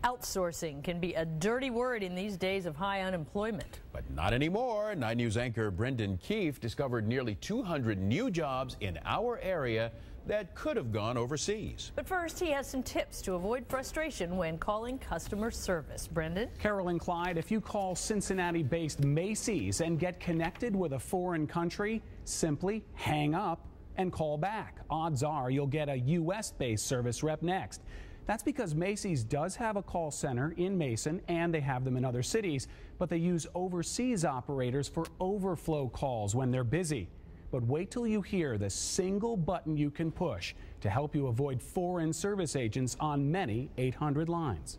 Outsourcing can be a dirty word in these days of high unemployment. But not anymore. 9 News anchor Brendan Keefe discovered nearly 200 new jobs in our area that could have gone overseas. But first, he has some tips to avoid frustration when calling customer service. Brendan? Carolyn Clyde, if you call Cincinnati-based Macy's and get connected with a foreign country, simply hang up and call back. Odds are you'll get a U.S.-based service rep next. That's because Macy's does have a call center in Mason, and they have them in other cities, but they use overseas operators for overflow calls when they're busy. But wait till you hear the single button you can push to help you avoid foreign service agents on many 800 lines.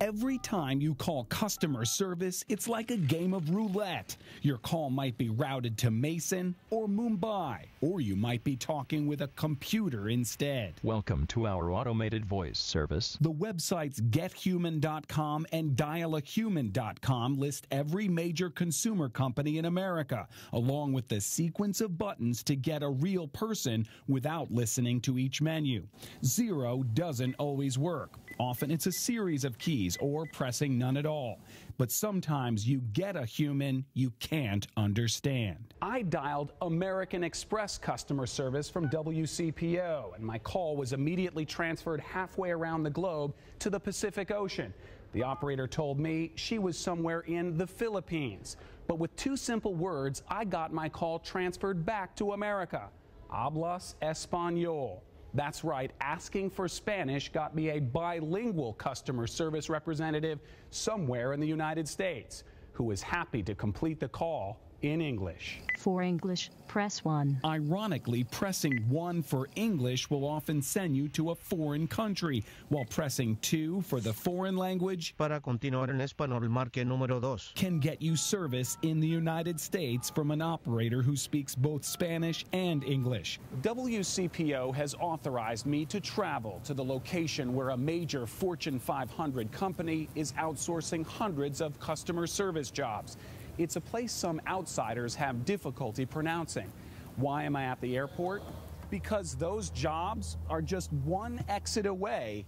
Every time you call customer service, it's like a game of roulette. Your call might be routed to Mason or Mumbai, or you might be talking with a computer instead. Welcome to our automated voice service. The websites gethuman.com and dialahuman.com list every major consumer company in America, along with the sequence of buttons to get a real person without listening to each menu. 0 doesn't always work. Often it's a series of keys or pressing none at all. But sometimes you get a human you can't understand. I dialed American Express customer service from WCPO, and my call was immediately transferred halfway around the globe to the Pacific Ocean. The operator told me she was somewhere in the Philippines. But with 2 simple words, I got my call transferred back to America. Hablas español. That's right, asking for Spanish got me a bilingual customer service representative somewhere in the United States who was happy to complete the call in English. For English, press 1. Ironically, pressing 1 for English will often send you to a foreign country, while pressing 2 for the foreign language Para continuar en español, marque número 2. can get you service in the United States from an operator who speaks both Spanish and English. WCPO has authorized me to travel to the location where a major Fortune 500 company is outsourcing hundreds of customer service jobs. It's a place some outsiders have difficulty pronouncing. Why am I at the airport? Because those jobs are just one exit away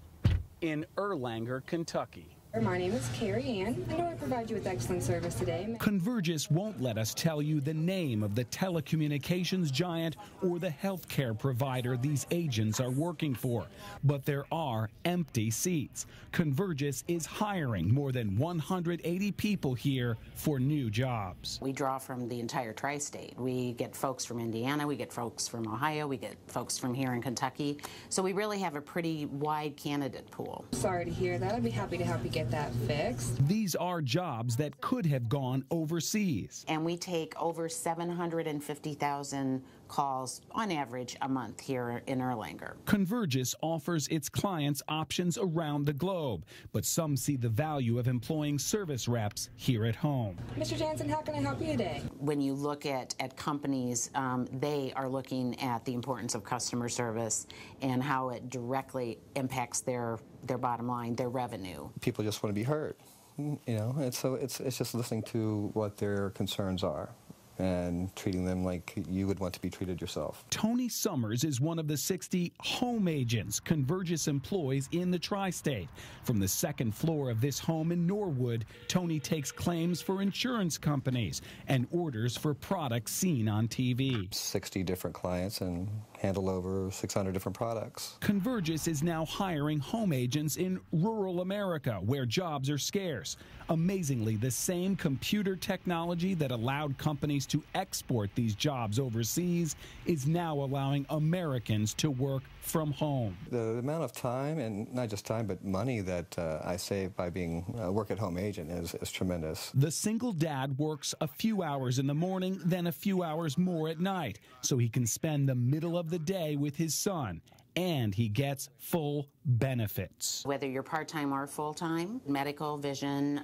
in Erlanger, Kentucky. My name is Carrie Ann. I know I provide you with excellent service today. Convergys won't let us tell you the name of the telecommunications giant or the healthcare provider these agents are working for, but there are empty seats. Convergys is hiring more than 180 people here for new jobs. We draw from the entire tri-state. We get folks from Indiana, we get folks from Ohio, we get folks from here in Kentucky. So we really have a pretty wide candidate pool. Sorry to hear that. I'd be happy to help you get that fixed. These are jobs that could have gone overseas. And we take over 750,000 calls on average a month here in Erlanger. Convergys offers its clients options around the globe, but some see the value of employing service reps here at home. Mr. Jansen, how can I help you today? When you look at companies, they are looking at the importance of customer service and how it directly impacts their bottom line, their revenue. People just want to be heard, you know, and so it's just listening to what their concerns are and treating them like you would want to be treated yourself. Tony Summers is one of the 60 home agents Convergys employs in the tri-state. From the second floor of this home in Norwood, Tony takes claims for insurance companies and orders for products seen on TV. 60 different clients and handle over 600 different products. Convergys is now hiring home agents in rural America where jobs are scarce. Amazingly, the same computer technology that allowed companies to export these jobs overseas is now allowing Americans to work from home. The amount of time, and not just time, but money that I save by being a work-at-home agent is tremendous. The single dad works a few hours in the morning, then a few hours more at night, so he can spend the middle of the day with his son. And he gets full benefits. Whether you're part-time or full-time, medical, vision,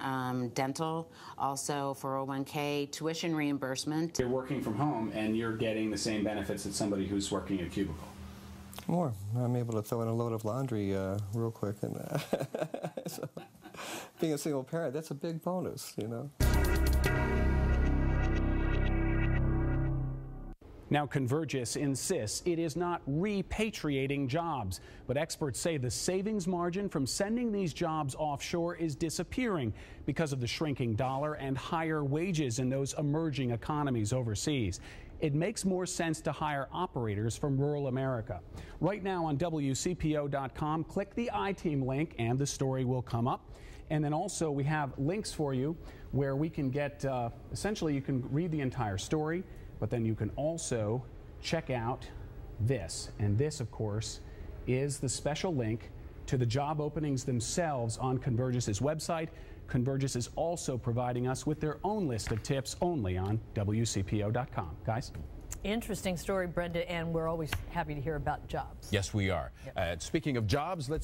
dental, also 401k, tuition reimbursement. You're working from home and you're getting the same benefits as somebody who's working a cubicle. More. I'm able to throw in a load of laundry real quick. And so, being a single parent, that's a big bonus, you know. Now, Convergys insists it is not repatriating jobs, but experts say the savings margin from sending these jobs offshore is disappearing because of the shrinking dollar and higher wages in those emerging economies overseas. It makes more sense to hire operators from rural America. Right now on WCPO.com, click the iTeam link and the story will come up. And then also we have links for you where we can get, essentially you can read the entire story, but then you can also check out this. And this, of course, is the special link to the job openings themselves on Convergys' website. Convergys is also providing us with their own list of tips only on WCPO.com. Guys? Interesting story, Brenda, and we're always happy to hear about jobs. Yes, we are. Yep. Speaking of jobs, let's